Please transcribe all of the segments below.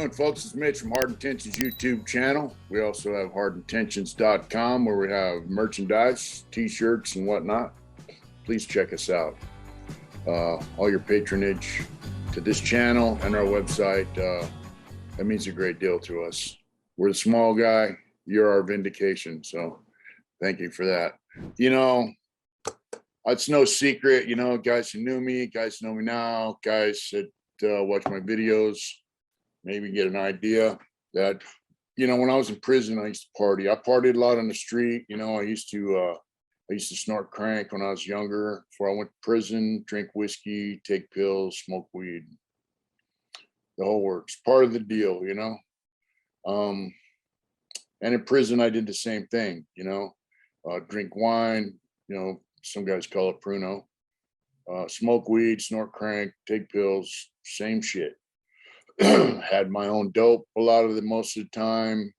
doing, folks? It's Mitch from Hard Intentions YouTube channel. We also have HARDINTENTIONS.com where we have merchandise, T-shirts, and whatnot. Please check us out. All your patronage to this channel and our website, that means a great deal to us. We're the small guy. You're our vindication. So thank you for that. You know, it's no secret, you know, guys who knew me, guys who know me now, guys that watch my videos, maybe get an idea that, you know, when I was in prison, I used to party. I partied a lot on the street. You know, I used to snort crank when I was younger. Before I went to prison, drink whiskey, take pills, smoke weed. The whole works. Part of the deal, you know. And in prison, I did the same thing, you know. Drink wine, you know, some guys call it pruno. Smoke weed, snort crank, take pills, same shit. Had my own dope most of the time,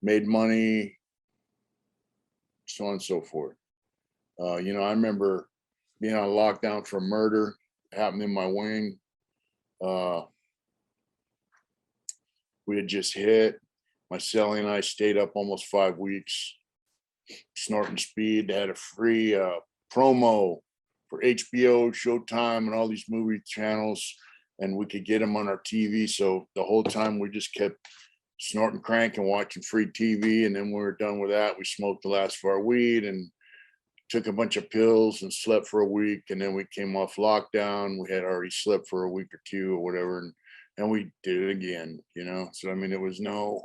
made money, so on and so forth. You know, I remember being on lockdown for murder, happened in my wing. We had just hit. My cellie and I stayed up almost 5 weeks, snorting speed. They had a free promo for HBO, Showtime, and all these movie channels, and we could get them on our TV. So the whole time we just kept snorting crank and watching free TV. And then when we were done with that, we smoked the last of our weed and took a bunch of pills and slept for a week. And then we came off lockdown. We had already slept for a week or two or whatever. And we did it again, you know? So, I mean, it was no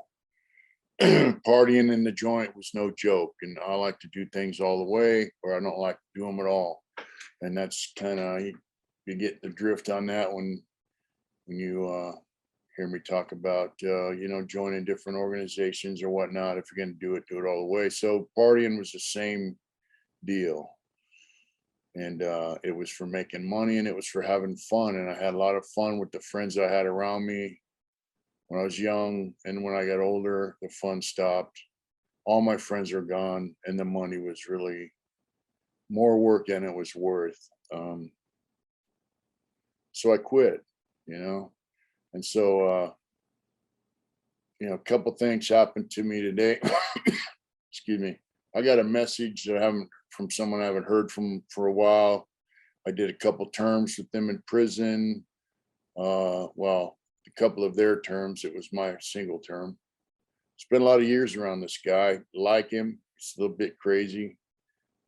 partying in the joint was no joke. And I like to do things all the way, or I don't like to do them at all. And that's kind of, you get the drift on that when you hear me talk about, you know, joining different organizations or whatnot. If you're going to do it all the way. So partying was the same deal. And it was for making money and it was for having fun. And I had a lot of fun with the friends I had around me when I was young. And when I got older, the fun stopped. All my friends are gone and the money was really more work than it was worth. So I quit, you know. And so, you know, a couple things happened to me today. Excuse me. I got a message that from someone I haven't heard from for a while. I did a couple terms with them in prison. Well, a couple of their terms. It was my single term. Spent a lot of years around this guy. Like him. He's a little bit crazy,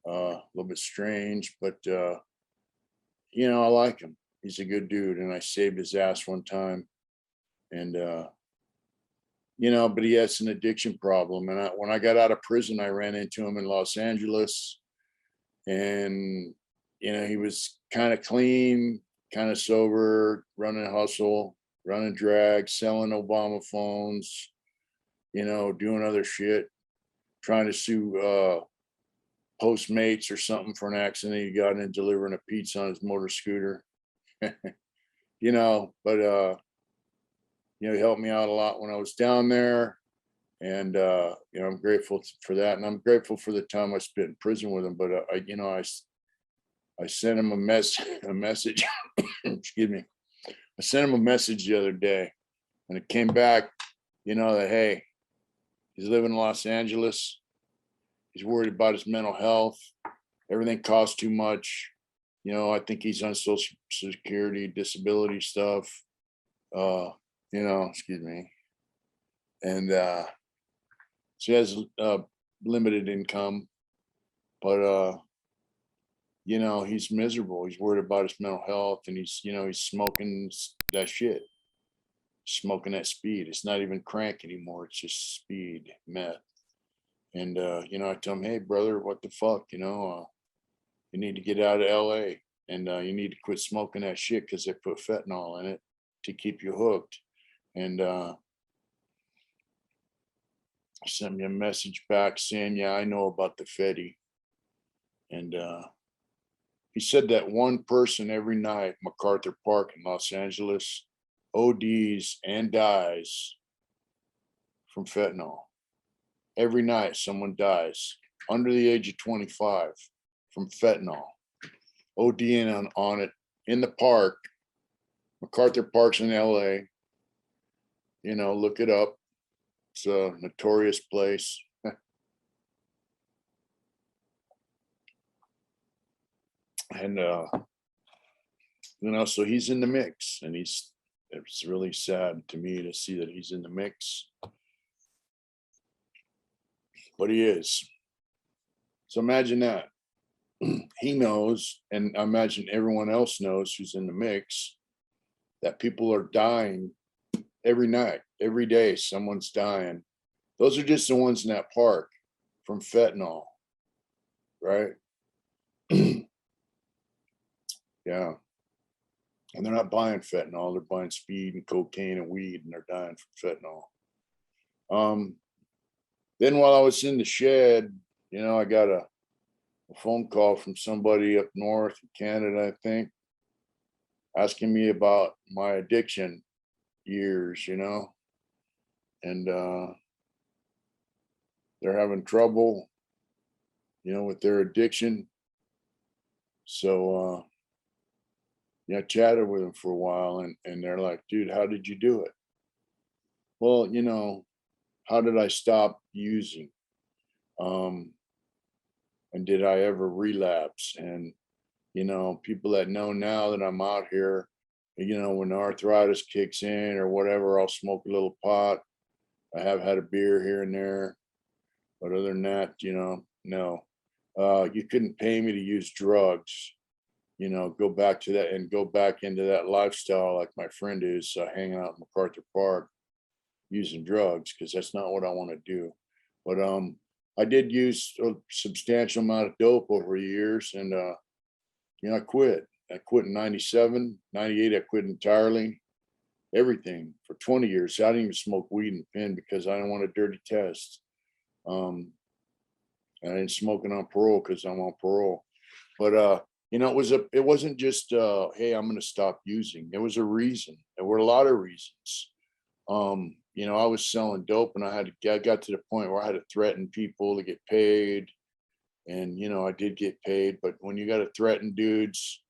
a little bit strange, but you know, I like him. He's a good dude, and I saved his ass one time. And you know, but he has an addiction problem. And when I got out of prison, I ran into him in Los Angeles, and you know, he was kind of clean, kind of sober, running a hustle, running drag, selling Obama phones, you know, doing other shit, trying to sue Postmates or something for an accident he got in delivering a pizza on his motor scooter. You know, but you know, he helped me out a lot when I was down there. And you know, I'm grateful for that. And I'm grateful for the time I spent in prison with him. But you know, I sent him a message. Excuse me. I sent him a message the other day, and it came back, you know, that hey, he's living in Los Angeles. He's worried about his mental health. Everything costs too much. You know, I think he's on Social Security, disability stuff. You know, excuse me. And so he has limited income, but you know, he's miserable. He's worried about his mental health, and he's, you know, he's smoking that shit, smoking that speed. It's not even crank anymore. It's just speed, meth. And you know, I tell him, hey brother, what the fuck, you know, you need to get out of LA, and you need to quit smoking that shit because they put fentanyl in it to keep you hooked. And sent me a message back saying, yeah, I know about the Fetty. And he said that one person every night, MacArthur Park in Los Angeles, ODs and dies from fentanyl. Every night someone dies under the age of 25 from fentanyl, ODing on it in the park. MacArthur Park's in LA. look it up. It's a notorious place. And, so he's in the mix, and it's really sad to me to see that he's in the mix, but he is. So imagine that. He knows, and I imagine everyone else knows who's in the mix, that people are dying every night, every day, someone's dying. Those are just the ones in that park from fentanyl, right? Yeah. And they're not buying fentanyl, they're buying speed and cocaine and weed, and they're dying from fentanyl. Then while I was in the shed, I got a phone call from somebody up north in Canada, I think, asking me about my addiction years, and they're having trouble, with their addiction. So, I chatted with them for a while, and they're like, dude, how did you do it? Well, how did I stop using? And did I ever relapse? And, people that know now that I'm out here, when the arthritis kicks in or whatever, I'll smoke a little pot. I have had a beer here and there, but other than that, no. You couldn't pay me to use drugs, go back to that and go back into that lifestyle like my friend is, hanging out in MacArthur Park using drugs, because that's not what I want to do. But I did use a substantial amount of dope over the years, and I quit. I quit in 97, 98. I quit entirely, everything for 20 years. I didn't even smoke weed and pen because I didn't want a dirty test. And I didn't smoke it on parole because I'm on parole. But it wasn't just hey, I'm gonna stop using. There was a reason. There were a lot of reasons. I was selling dope, and I got to the point where I had to threaten people to get paid. And I did get paid, but when you got to threaten dudes,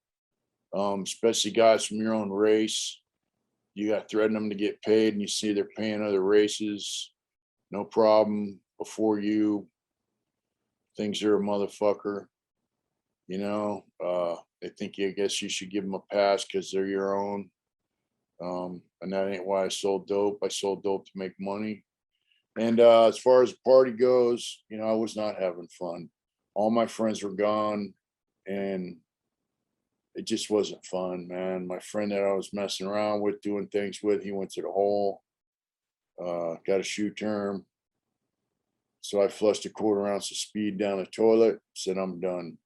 especially guys from your own race, you got to threaten them to get paid, and you see they're paying other races, no problem. Before you, things are a motherfucker. They think I guess you should give them a pass because they're your own. And that ain't why I sold dope. I sold dope to make money. And as far as the party goes, I was not having fun. All my friends were gone, and it just wasn't fun, man. My friend that I was messing around with, doing things with, he went to the hole, got a shoe term. So I flushed a quarter ounce of speed down the toilet, said, I'm done.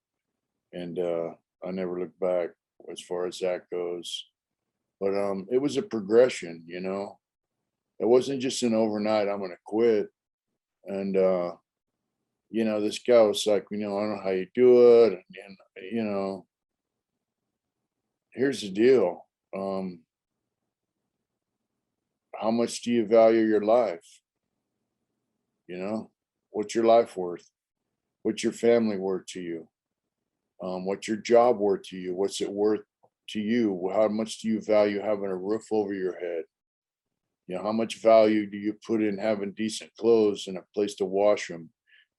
And I never looked back as far as that goes. But it was a progression, It wasn't just an overnight, I'm going to quit. And, this guy was like, I don't know how you do it. And here's the deal. How much do you value your life? What's your life worth? What's your family worth to you? What's your job worth to you? What's it worth to you? How much do you value having a roof over your head? How much value do you put in having decent clothes and a place to wash them,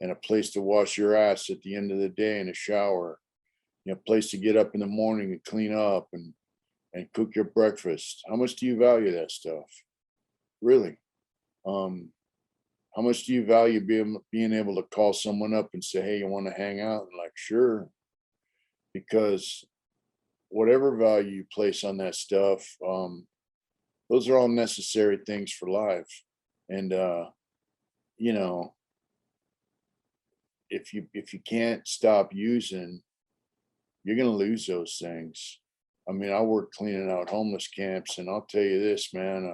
and a place to wash your ass at the end of the day in a shower? A place to get up in the morning and clean up and cook your breakfast. How much do you value that stuff? Really? How much do you value being able to call someone up and say, hey, you want to hang out? And like, sure. Because whatever value you place on that stuff, those are all necessary things for life. And if you can't stop using, you're going to lose those things. I mean, I work cleaning out homeless camps, and I'll tell you this, man,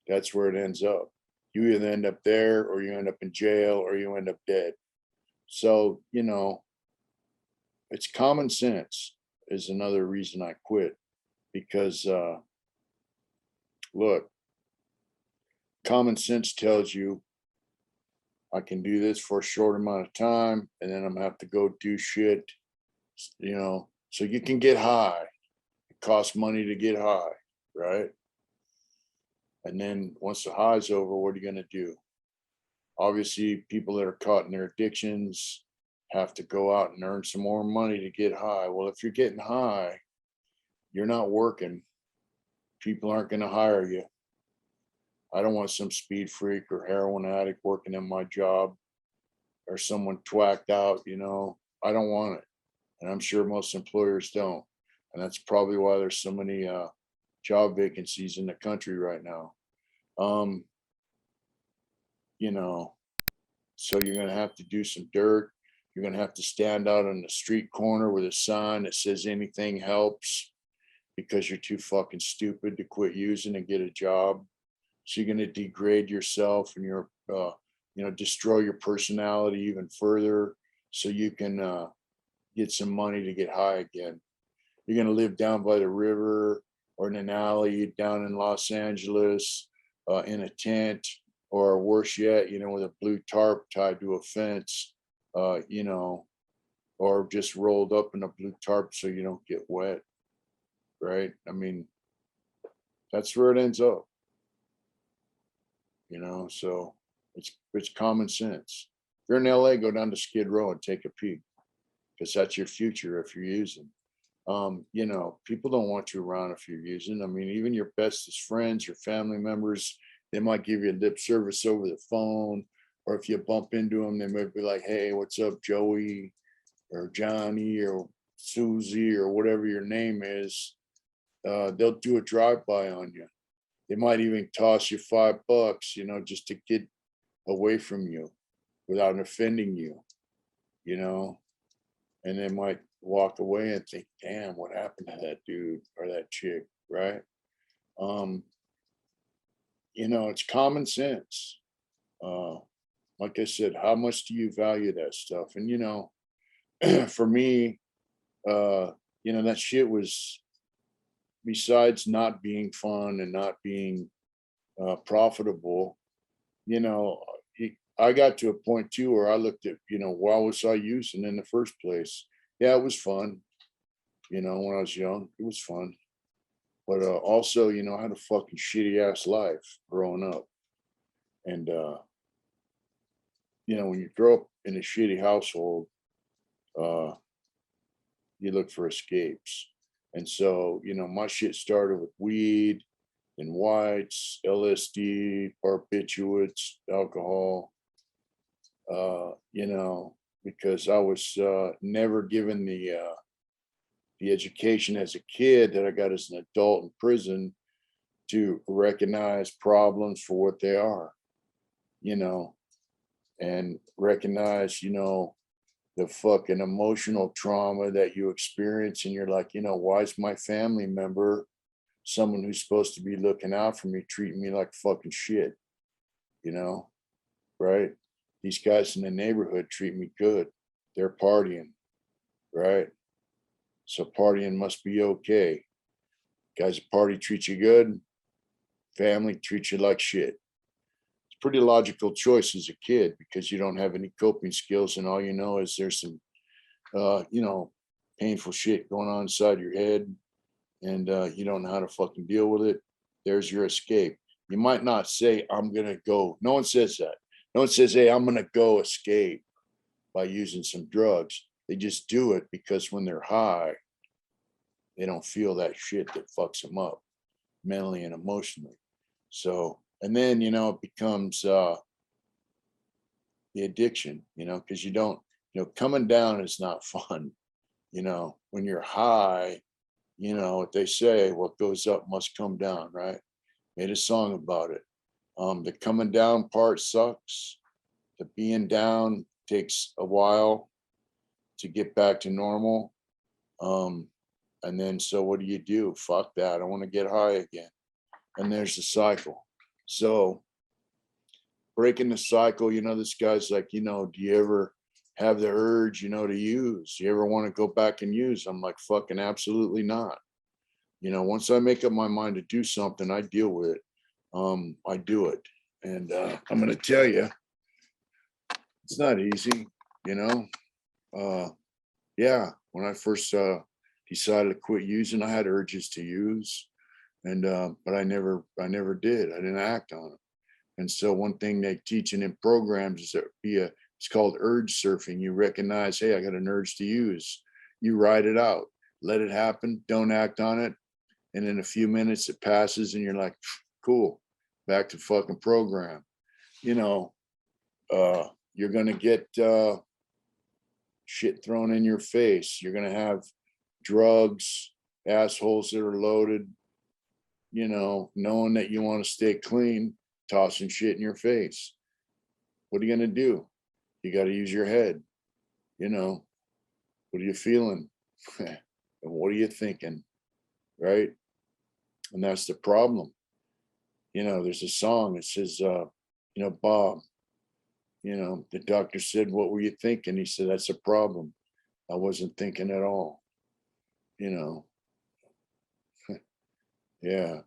that's where it ends up. You either end up there, or you end up in jail, or you end up dead. So, it's common sense is another reason I quit, because look, common sense tells you I can do this for a short amount of time, and then I'm gonna have to go do shit, so you can get high. costs money to get high, right? And then once the high's over, what are you going to do? Obviously, people that are caught in their addictions have to go out and earn some more money to get high. Well, if you're getting high, you're not working. People aren't going to hire you. I don't want some speed freak or heroin addict working in my job, or someone twacked out, I don't want it. And I'm sure most employers don't. And that's probably why there's so many job vacancies in the country right now. Um, so you're going to have to do some dirt. You're going to have to stand out on the street corner with a sign that says anything helps, because you're too fucking stupid to quit using and get a job. So you're going to degrade yourself and destroy your personality even further so you can get some money to get high again. You're going to live down by the river or in an alley down in Los Angeles in a tent, or worse yet, with a blue tarp tied to a fence, or just rolled up in a blue tarp so you don't get wet, right? I mean, that's where it ends up, so it's common sense. If you're in LA, go down to Skid Row and take a peek, because that's your future if you're using. People don't want you around if you're using. I mean, even your bestest friends, your family members, they might give you lip service over the phone, or if you bump into them, they might be like, "Hey, what's up, Joey, or Johnny, or Susie, or whatever your name is." They'll do a drive-by on you. They might even toss you $5, just to get away from you without offending you, and they might walk away and think, "Damn, what happened to that dude or that chick?" Right? It's common sense. Like I said, how much do you value that stuff? And for me, that shit was, besides not being fun and not being profitable, you know, I got to a point too where I looked at, why was I using in the first place? Yeah, it was fun. When I was young, it was fun. But also, I had a fucking shitty ass life growing up. And, when you grow up in a shitty household, uh, you look for escapes. And so, my shit started with weed and whites, LSD, barbiturates, alcohol, because I was never given the education as a kid that I got as an adult in prison to recognize problems for what they are, and recognize, the fucking emotional trauma that you experience. And you're like, why is my family member, someone who's supposed to be looking out for me, treating me like fucking shit, right? These guys in the neighborhood treat me good. They're partying, right? So partying must be okay. Guys at party treat you good, family treats you like shit. It's pretty logical choice as a kid, because you don't have any coping skills, and all you know is there's some painful shit going on inside your head, and you don't know how to fucking deal with it. There's your escape. You might not say, "I'm gonna go." No one says that. No one says, "Hey, I'm gonna go escape by using some drugs." They just do it because when they're high, they don't feel that shit that fucks them up mentally and emotionally. So, and then, it becomes the addiction, because you don't, coming down is not fun. When you're high, what they say, what goes up must come down, right? Made a song about it. The coming down part sucks. The being down takes a while to get back to normal. And then, so what do? Fuck that. I want to get high again. And there's the cycle. So breaking the cycle, this guy's like, do you ever have the urge, to use? You ever want to go back and use? I'm like, fucking absolutely not. Once I make up my mind to do something, I deal with it. I do it. And I'm going to tell you, it's not easy, yeah. When I first decided to quit using. I had urges to use, and but I never did. I didn't act on it. And so one thing they teaching in programs is that it's called urge surfing. You recognize, hey, I got an urge to use. You ride it out, let it happen, don't act on it. And in a few minutes it passes and you're like, cool, back to fucking program. You know, you're gonna get shit thrown in your face. You're gonna have drugs, assholes that are loaded, you know, knowing that you want to stay clean, tossing shit in your face. What are you going to do? You got to use your head. You know, what are you feeling? And what are you thinking? Right? And that's the problem. You know, there's a song that says, you know, Bob, you know, the doctor said, what were you thinking? He said, that's a problem. I wasn't thinking at all. You know, yeah.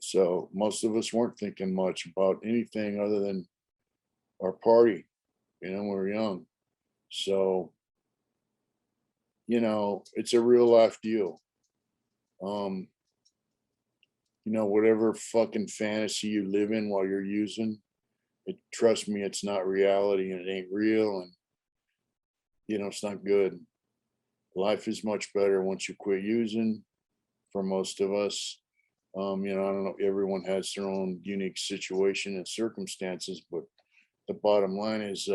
So most of us weren't thinking much about anything other than our party, you know, when we were young. So, you know, it's a real life deal. You know, whatever fucking fantasy you live in while you're using, trust me, it's not reality and it ain't real. And, you know, it's not good. Life is much better once you quit using for most of us. You know, I don't know, everyone has their own unique situation and circumstances, but the bottom line is,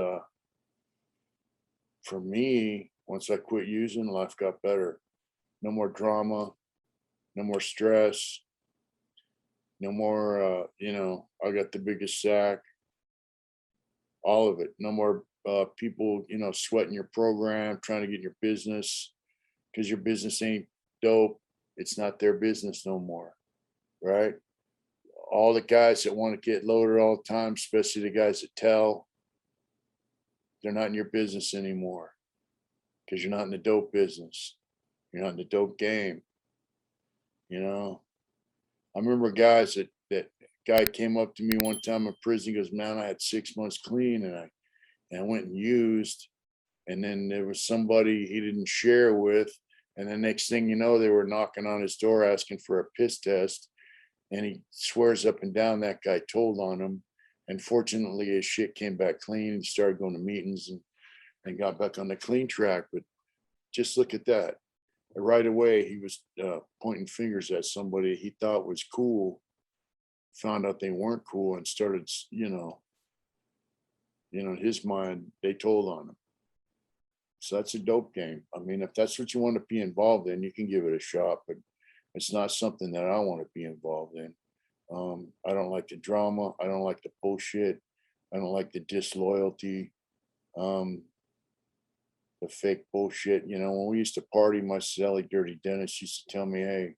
for me, once I quit using, life got better. No more drama, no more stress, no more, you know, I got the biggest sack, all of it. No more people, you know, sweating your program, trying to get your business because your business ain't dope. It's not their business no more, right? All the guys that want to get loaded all the time, especially the guys that tell, they're not in your business anymore because you're not in the dope business. You're not in the dope game. You know, I remember guys that guy came up to me one time in prison. He goes, man, I had 6 months clean and I went and used. And then there was somebody he didn't share with. And the next thing you know, they were knocking on his door asking for a piss test. And he swears up and down that guy told on him. And fortunately, his shit came back clean. He started going to meetings and got back on the clean track. But just look at that. Right away, he was pointing fingers at somebody he thought was cool, found out they weren't cool, and started, in his mind, they told on him. So that's a dope game. I mean, if that's what you want to be involved in, you can give it a shot, but it's not something that I want to be involved in. I don't like the drama. I don't like the bullshit. I don't like the disloyalty, the fake bullshit. You know, when we used to party, my Sally Dirty Dennis used to tell me, hey,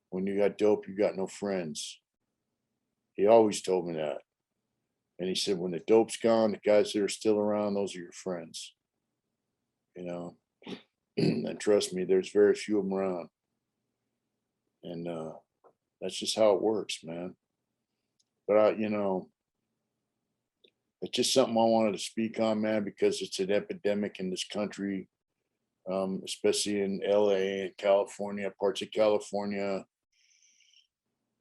when you got dope, you got no friends. He always told me that. And he said, when the dope's gone, the guys that are still around, those are your friends. You know, and trust me, there's very few of them around. And that's just how it works, man. But it's just something I wanted to speak on, man, because it's an epidemic in this country, especially in LA and California, parts of California,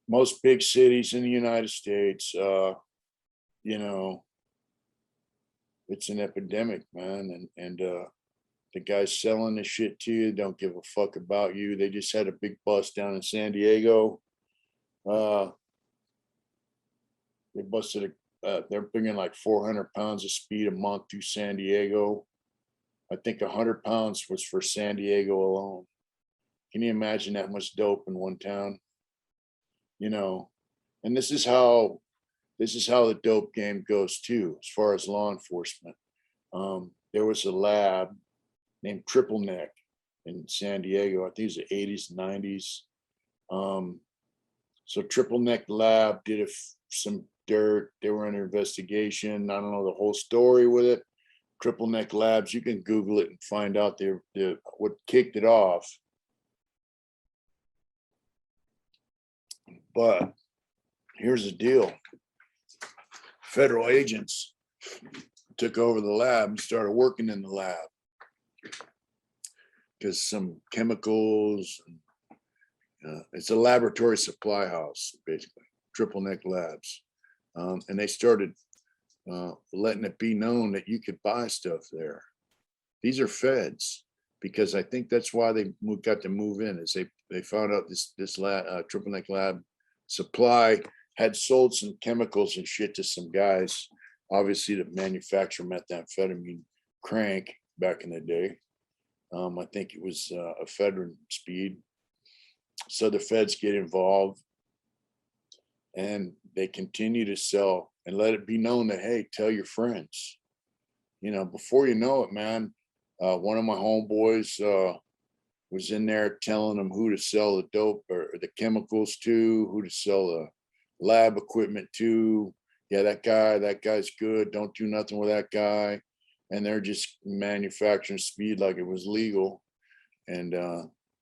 most big cities in the United States. You know, it's an epidemic, man. And the guys selling the shit to you don't give a fuck about you. They just had a big bust down in San Diego. They busted they're bringing like 400 pounds of speed a month through San Diego. I think 100 pounds was for San Diego alone. Can you imagine that much dope in one town? You know, and this is how the dope game goes too, as far as law enforcement. There was a lab named Triple Neck in San Diego. I think it was the 80s, 90s. So Triple Neck Lab did some dirt. They were under investigation. I don't know the whole story with it. Triple Neck Labs, you can Google it and find out what kicked it off. But here's the deal. Federal agents took over the lab and started working in the lab. because some chemicals. It's a laboratory supply house, basically, Triple Neck Labs. And they started letting it be known that you could buy stuff there. These are feds, because I think that's why they got to move in, is they found out this Triple Neck Lab supply had sold some chemicals and shit to some guys, obviously, to manufacture methamphetamine crank back in the day. I think it was ephedrine speed. So the feds get involved, and they continue to sell and let it be known that, hey, tell your friends. You know, before you know it, man, one of my homeboys was in there telling them who to sell the dope or the chemicals to, who to sell the lab equipment to. Yeah, that guy's good. Don't do nothing with that guy. And they're just manufacturing speed like it was legal. And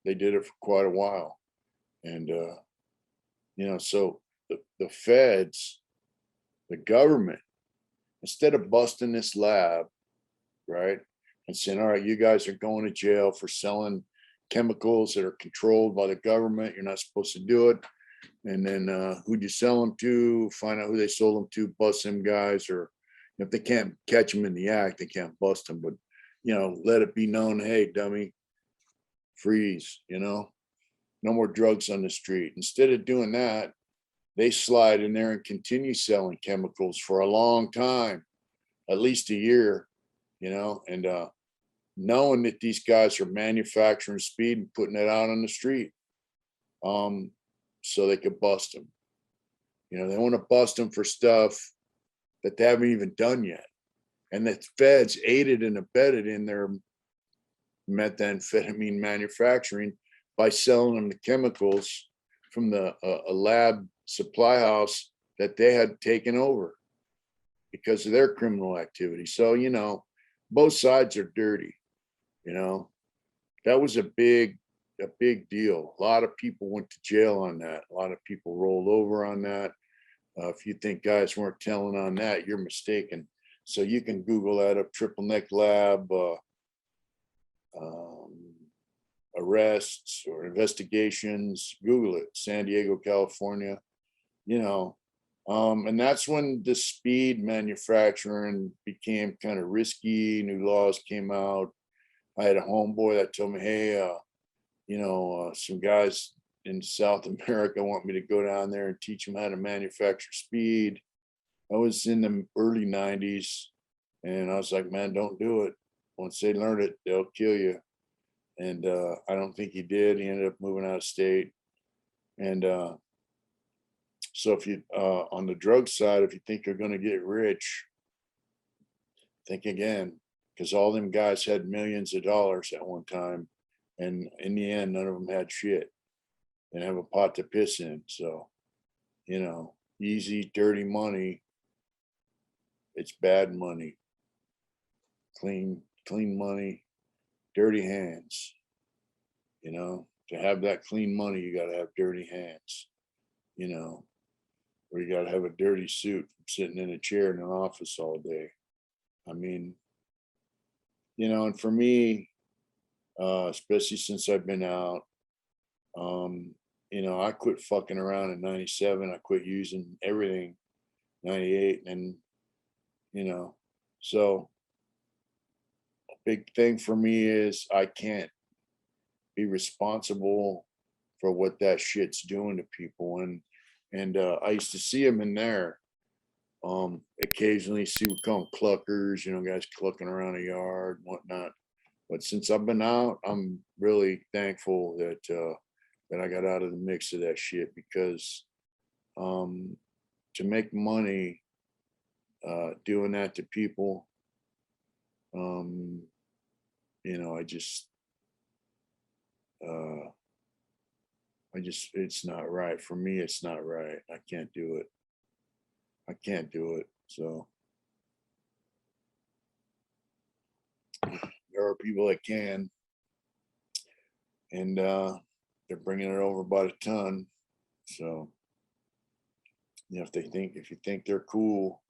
they did it for quite a while. And, so the feds, the government, instead of busting this lab, right, and saying, all right, you guys are going to jail for selling chemicals that are controlled by the government. You're not supposed to do it. And then who'd you sell them to? Find out who they sold them to, bust them guys. Or if they can't catch them in the act, they can't bust them. But, let it be known, hey, dummy, freeze, no more drugs on the street. Instead of doing that, they slide in there and continue selling chemicals for a long time, at least a year, and knowing that these guys are manufacturing speed and putting it out on the street, so they could bust them. They want to bust them for stuff that they haven't even done yet. And the feds aided and abetted in their methamphetamine manufacturing by selling them the chemicals from the a lab supply house that they had taken over because of their criminal activity. So, both sides are dirty. That was a big deal. A lot of people went to jail on that. A lot of people rolled over on that. If you think guys weren't telling on that, you're mistaken. So you can Google that up, Triple Neck Lab, arrests or investigations. Google it, San Diego, California. And that's when the speed manufacturing became kind of risky. New laws came out. I had a homeboy that told me, hey, some guys in South America want me to go down there and teach them how to manufacture speed. I was in the early 90s, and I was like, man, don't do it. Once they learn it, they'll kill you. And I don't think he did. He ended up moving out of state. And so if you, on the drug side, if you think you're going to get rich, think again, because all them guys had millions of dollars at one time. And in the end, none of them had shit and have a pot to piss in. So, easy, dirty money. It's bad money. Clean money, dirty hands. To have that clean money, you got to have dirty hands, or you got to have a dirty suit from sitting in a chair in an office all day. I mean, and for me, especially since I've been out, I quit fucking around in 97. I quit using everything 98. And, so a big thing for me is I can't be responsible for what that shit's doing to people. And I used to see them in there. Occasionally see we call them cluckers, guys clucking around a yard and whatnot. But since I've been out, I'm really thankful that I got out of the mix of that shit, because to make money doing that to people, it's not right. For me, it's not right. I can't do it. So there are people that can, and they're bringing it over by the ton. So, if you think they're cool,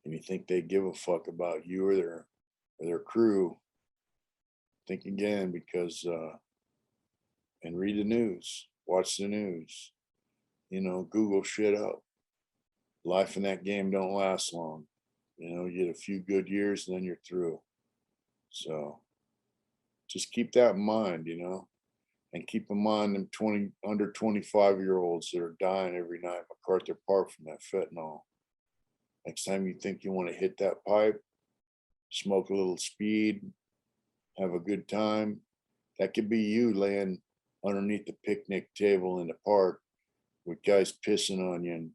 and you think they give a fuck about you or their crew, think again, because and read the news, watch the news, Google shit up. Life in that game don't last long. You get a few good years and then you're through. So just keep that in mind, and keep in mind them under 25-year-olds that are dying every night MacArthur Park from that fentanyl. Next time you think you want to hit that pipe, smoke a little speed, have a good time, that could be you laying underneath the picnic table in the park with guys pissing on you and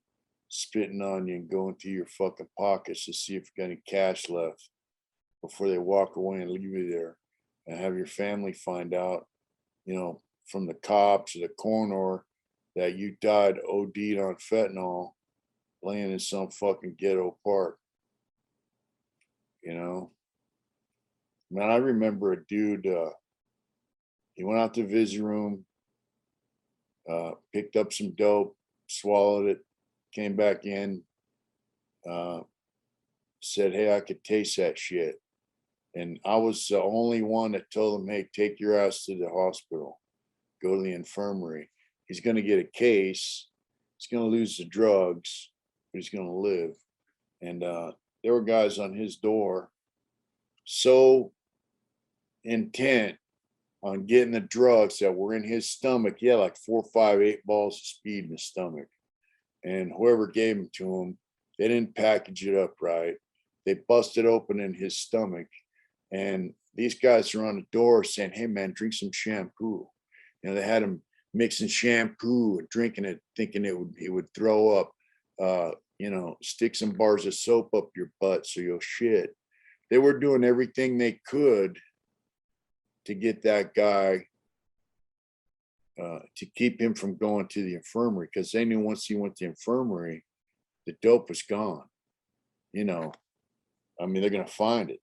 spitting on you and going through your fucking pockets to see if you got any cash left before they walk away and leave you there, and have your family find out, from the cops or the coroner, that you died OD'd on fentanyl laying in some fucking ghetto park. Man, I remember a dude, he went out to the visiting room, picked up some dope, swallowed it, came back in, said, "Hey, I could taste that shit." And I was the only one that told him, "Hey, take your ass to the hospital, go to the infirmary. He's going to get a case. He's going to lose the drugs, but he's going to live." And there were guys on his door so intent on getting the drugs that were in his stomach. He had like 4, 5, 8 balls of speed in his stomach. And whoever gave them to him, they didn't package it up right. They busted open in his stomach. And these guys are on the door saying, "Hey, man, drink some shampoo." They had him mixing shampoo and drinking it, thinking he would throw up. Stick some bars of soap up your butt so you'll shit. They were doing everything they could to get that guy, to keep him from going to the infirmary, because they knew once he went to the infirmary, the dope was gone. They're going to find it.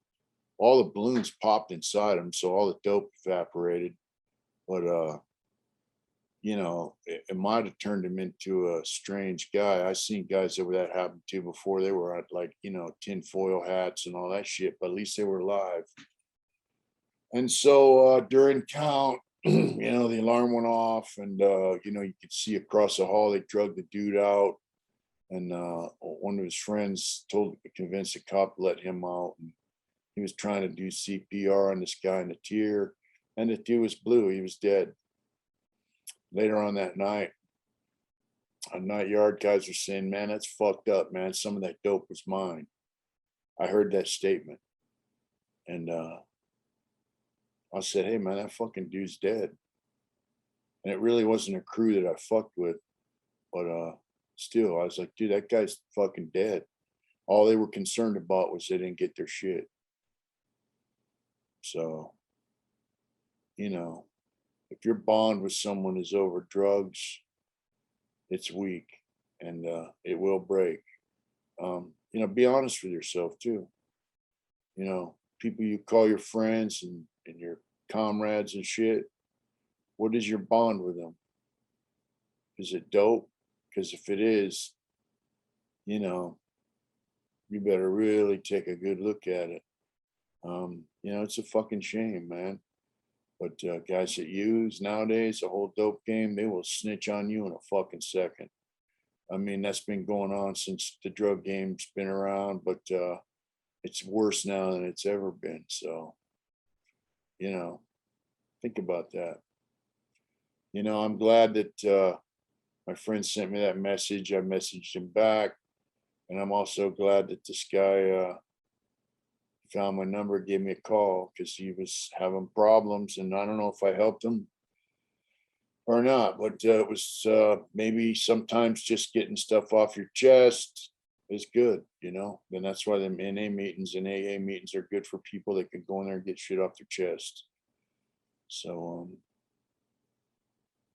All the balloons popped inside him, so all the dope evaporated. But it might have turned him into a strange guy. I seen guys that were that happened to before. They were at tinfoil hats and all that shit, but at least they were alive. And so during count, the alarm went off, and you could see across the hall they drug the dude out, and one of his friends convinced the cop to let him out. And he was trying to do CPR on this guy in the tier, and the dude was blue. He was dead. Later on that night, night yard guys were saying, "Man, that's fucked up, man. Some of that dope was mine." I heard that statement, and I said, "Hey, man, that fucking dude's dead." And it really wasn't a crew that I fucked with, but still, I was like, "Dude, that guy's fucking dead." All they were concerned about was they didn't get their shit. So, if your bond with someone is over drugs, it's weak, and it will break. Be honest with yourself too. People you call your friends and your comrades and shit, what is your bond with them? Is it dope? Because if it is, you better really take a good look at it. It's a fucking shame, man. But guys that use nowadays, the whole dope game, they will snitch on you in a fucking second. That's been going on since the drug game's been around, but it's worse now than it's ever been. So, think about that. I'm glad that my friend sent me that message. I messaged him back. And I'm also glad that this guy found my number, gave me a call, because he was having problems. And I don't know if I helped him or not, but it was maybe sometimes just getting stuff off your chest is good, and that's why the NA meetings and AA meetings are good for people that can go in there and get shit off their chest. So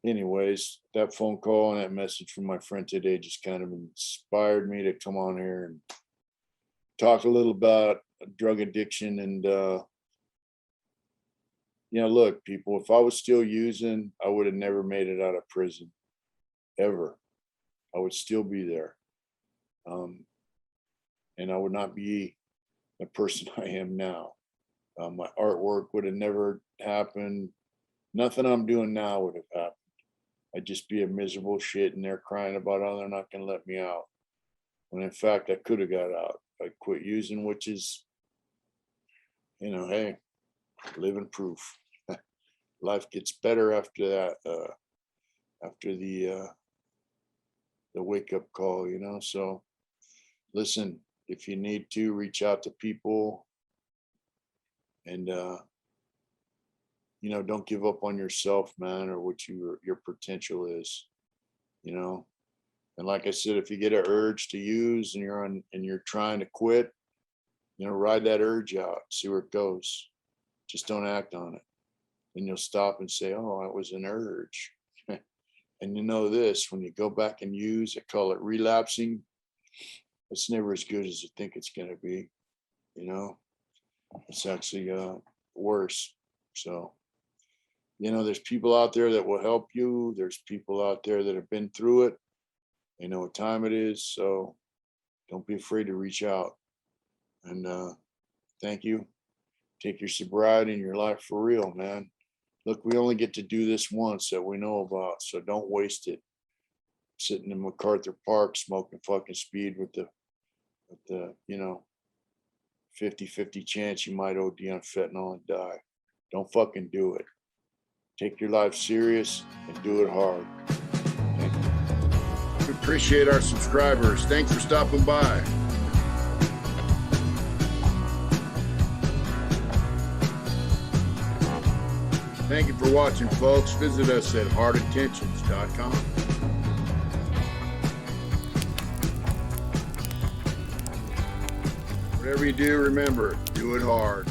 anyways, that phone call and that message from my friend today just kind of inspired me to come on here and talk a little about drug addiction. And look, people, if I was still using, I would have never made it out of prison, ever. I would still be there. And I would not be the person I am now. My artwork would have never happened. Nothing I'm doing now would have happened. I'd just be a miserable shit and they're crying about how they're not going to let me out. When in fact, I could have got out. I quit using, which is, hey, living proof. Life gets better after that, after the wake up call, So listen, if you need to reach out to people and, don't give up on yourself, man, or what your potential is, And like I said, if you get an urge to use and you're trying to quit, ride that urge out, see where it goes. Just don't act on it. And you'll stop and say, oh, it was an urge. And this, when you go back and use, I call it relapsing. It's never as good as you think it's going to be. It's actually worse. So, there's people out there that will help you. There's people out there that have been through it. They know what time it is. So don't be afraid to reach out. And thank you. Take your sobriety and your life for real, man. Look, we only get to do this once that we know about. So don't waste it. Sitting in MacArthur Park, smoking fucking speed with the 50-50 chance you might OD on fentanyl and die. Don't fucking do it. Take your life serious and do it hard. Thank you. We appreciate our subscribers. Thanks for stopping by. Thank you for watching, folks. Visit us at HARDINTENTIONS.com. Whatever you do, remember, do it hard.